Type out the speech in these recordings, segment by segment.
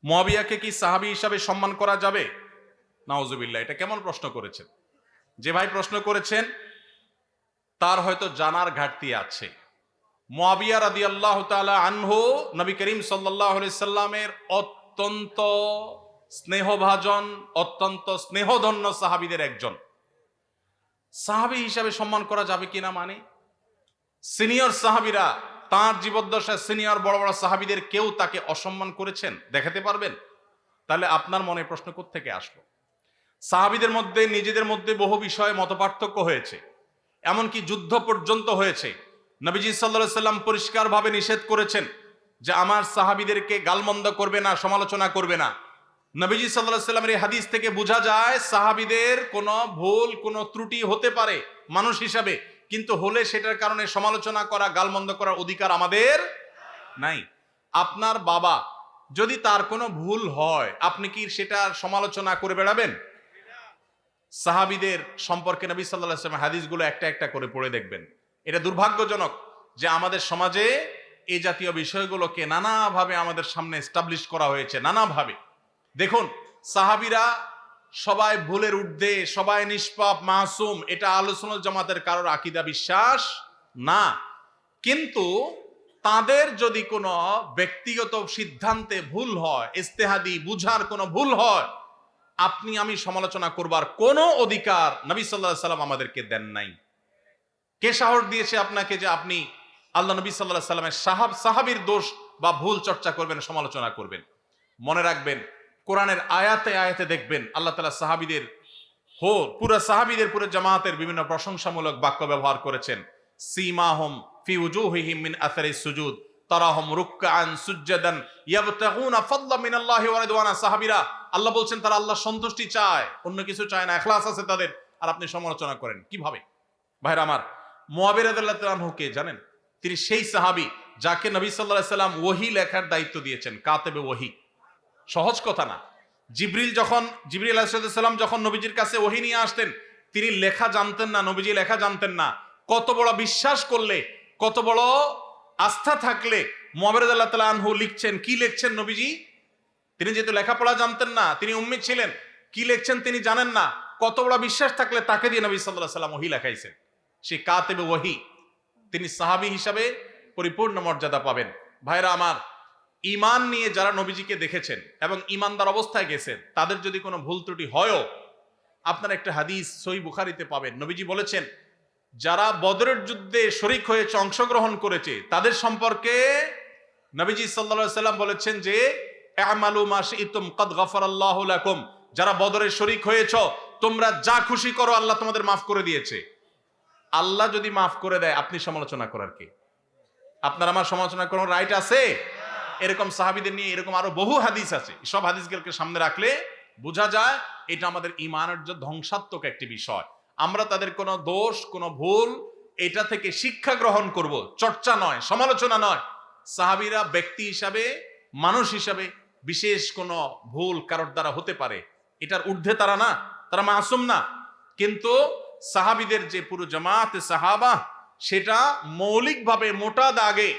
মুয়াবিয়াকে কি সাহাবী হিসাবে সম্মান করা যাবে? নাউজুবিল্লাহ, এটা কেমন প্রশ্ন করেছেন? যে ভাই প্রশ্ন করেছেন তার হয়তো জানার ঘাটতি আছে। মুয়াবিয়া রাদিয়াল্লাহু তাআলা আনহু নবী করিম সাল্লাল্লাহু আলাইহি সাল্লামের অত্যন্ত স্নেহভাজন, অত্যন্ত স্নেহধন্য সাহাবীদের একজন। সাহাবী হিসাবে সম্মান করা যাবে কিনা মানে সিনিয়র সাহাবীরা তার জীবদ্দশায় সিনিয়র বড় বড় সাহাবীদের কেউ তাকে অসম্মান করেছেন দেখাতে পারবেন? তাহলে আপনার মনে প্রশ্ন কোত্থেকে আসলো? সাহাবীদের মধ্যে নিজেদের মধ্যে বহু বিষয়ে মতপার্থক্য হয়েছে, এমনকি যুদ্ধ পর্যন্ত হয়েছে। নবীজি সাল্লাল্লাহু আলাইহি সাল্লাম পরিষ্কারভাবে নিষেধ করেছেন যে আমার সাহাবীদেরকে গালমন্দ করবে না, সমালোচনা করবে না। নবীজি সাল্লাল্লাহু আলাইহি সাল্লামের এই হাদিস থেকে বোঝা যায় সাহাবীদের কোনো ভুল, কোনো ত্রুটি হতে পারে মানুষ হিসাবে, কিন্তু হলে সেটার কারণে সমালোচনা করা, গালমন্দ করার অধিকার আমাদের নাই। আপনার বাবা যদি তার কোনো ভুল হয়, আপনি কি সেটার সমালোচনা করে বেড়াবেন? সাহাবীদের সম্পর্কে নবী সাল্লাল্লাহু আলাইহি ওয়াসাল্লাম হাদিসগুলো একটা একটা করে পড়ে দেখবেন। এটা দুর্ভাগ্যজনক যে আমাদের সমাজে এই জাতীয় বিষয়গুলোকে নানাভাবে আমাদের সামনে এস্টাবলিশ করা হয়েছে, নানাভাবে। দেখুন, সাহাবীরা সবাই ভুলের ঊর্ধ্বে, সবাই নিষ্পাপ, মাসুম, এটা আহলে সুন্নাত জামাতের কারোর আকীদা বিশ্বাস না। কিন্তু তাদের যদি কোনো ব্যক্তিগত সিদ্ধান্তে ভুল হয়, ইজতিহাদি বুঝার কোনো ভুল হয়, আপনি আমি সমালোচনা করবার কোনো অধিকার নবী সাল্লাল্লাহু আলাইহি সাল্লাম আমাদেরকে দেন নাই। কে সাহস দিয়েছে আপনাকে যে আপনি আল্লাহ নবী সাল্লাল্লাহু আলাইহি সাল্লামের সাহাবীর দোষ বা ভুল চর্চা করবেন, সমালোচনা করবেন? মনে রাখবেন, কোরআনের আয়াতে আয়াতে দেখবেন আল্লাহ তাআলা সাহাবীদের পুরো সাহাবীদের, পুরো জামাতের বিভিন্ন প্রশংসামূলক বাক্য ব্যবহার করেছেন। সীমাহুম ফি উজুহিহিম মিন আসারিস সুজুদ তারাহুম রুকআন সুজদান ইয়াবতাগুনা ফাদলা মিনাল্লাহি ওয়া রিদওয়ানা। সাহাবীরা আল্লাহ বলছেন তারা আল্লাহর সন্তুষ্টি চায়, অন্য কিছু চায় না, ইখলাস আছে তাদের, আর আপনি সমালোচনা করেন কিভাবে? ভাইরা আমার, মুয়াবিয়া রাদিয়াল্লাহু তাআলা আনহু কে জানেন? তিনি সেই সাহাবী যাকে নবী সাল্লাল্লাহু আলাইহি সাল্লাম ওহী লেখার দায়িত্ব দিয়েছেন, কাতেবে ওহী। সহজ কথা না। জিবরিল আলাইহিস সালাম যখন নবীজির কাছে ওহী নিয়ে আসতেন, তিনি লেখা জানতেন না, নবীজি লেখা জানতেন না। কত বড় বিশ্বাস করলে, কত বড় আস্থা থাকলে মুয়াবিয়া রাদিয়াল্লাহু তাআলা আনহু লিখছেন, কি লিখছেন নবীজি? তিনি যেহেতু লেখাপড়া জানতেন না, তিনি উম্মি ছিলেন, কি লিখছেন তিনি জানেন না। কত বড় বিশ্বাস থাকলে তাকে দিয়ে নবী সাল্লাল্লাহু আলাইহি সাল্লাম ওহী লেখাইছেন। সেই কাতেবে ওহী, তিনি সাহাবী হিসাবে পরিপূর্ণ মর্যাদা পাবেন। ভাইরা আমার, ঈমান নিয়ে যারা নবীজিকে দেখেছেন এবং ঈমানদার অবস্থায় গেছেন, তাদের যদি কোনো ভুল ত্রুটি হয়ও, আপনারা একটা হাদিস সহিহ বুখারীতে পাবেন। নবীজি বলেছেন যারা বদরের যুদ্ধে শরীক হয়েছে, অংশগ্রহণ করেছে, তাদের সম্পর্কে নবীজি সাল্লাল্লাহু আলাইহি সাল্লাম বলেছেন যে আমালু মা শি'তুম কাদ গাফারাল্লাহু লাকুম। যারা বদরে শরীক হয়েছে, তোমরা যা খুশি করো, আল্লাহ তোমাদের মাফ করে দিয়েছে। আল্লাহ যদি মাফ করে দেয়, আপনি সমালোচনা করার কে? আপনার আমার সমালোচনা করার রাইট আছে? এরকম সাহাবীদের নিয়ে এরকম আরো বহু হাদিস আছে। সব হাদিসগুলোকে সামনে রাখলে বোঝা যায় এটা আমাদের ঈমানের যে ধ্বংসাত্মক একটি বিষয়। আমরা তাদের কোনো দোষ, কোনো ভুল, এটা থেকে শিক্ষা গ্রহণ করব, চর্চা নয়, সমালোচনা নয়। সাহাবীরা ব্যক্তি হিসাবে, মানুষ হিসাবে বিশেষ কোনো ভুল কারোর দ্বারা হতে পারে, এটার ঊর্ধ্বে তারা না, তারা মাসুম না। কিন্তু সাহাবীদের যে পুরো জামাতে সাহাবা, সেটা মৌলিকভাবে মোটা দাগে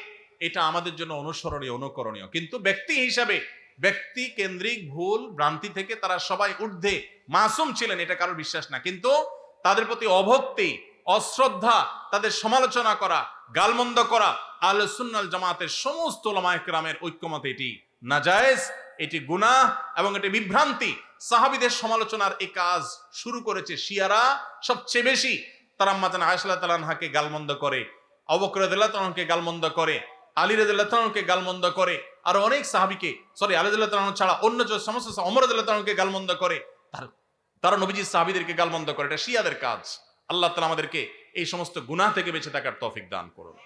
এটা আমাদের জন্য অনুসরণীয়, অনুকরণীয়। কিন্তু ব্যক্তি হিসাবে, ব্যক্তি কেন্দ্রিক ভুল ভ্রান্তি থেকে তারা সবাই ঊর্ধ্বে, মাসুম ছিলেন, এটা কারোর বিশ্বাস না। কিন্তু তাদের প্রতি অভক্তি, অশ্রদ্ধা, তাদের সমালোচনা করা, গালমন্দ করা আহলে সুন্নাত জামাতের সমস্ত উলামায়ে কেরামের ঐক্যমতে এটি নাজায়েজ, এটি গুনাহ এবং এটি বিভ্রান্তি। সাহাবীদের সমালোচনার এই কাজ শুরু করেছে শিয়ারা সবচেয়ে বেশি। তারা আম্মা জান আয়েশা রাদিয়াল্লাহু তাআলা আনহাকে গালমন্দ করে, আবু বকর রাদিয়াল্লাহু তাআলা আনহুকে গালমন্দ করে, আলী রাদিয়াল্লাহু তাআলা আনহুকে গালমন্দ করে, আর অনেক সাহাবীকে, আলী রাদিয়াল্লাহু তাআলা আনহু ছাড়া অন্য যে সমস্ত ওমর রাদিয়াল্লাহু তাআলা আনহুকে গালমন্দ করে, তারা নবীজির সাহাবীদেরকে গালমন্দ করে। এটা শিয়াদের কাজ। আল্লাহ তাআলা আমাদেরকে এই সমস্ত গুনাহ থেকে বেঁচে থাকার তৌফিক দান করুন।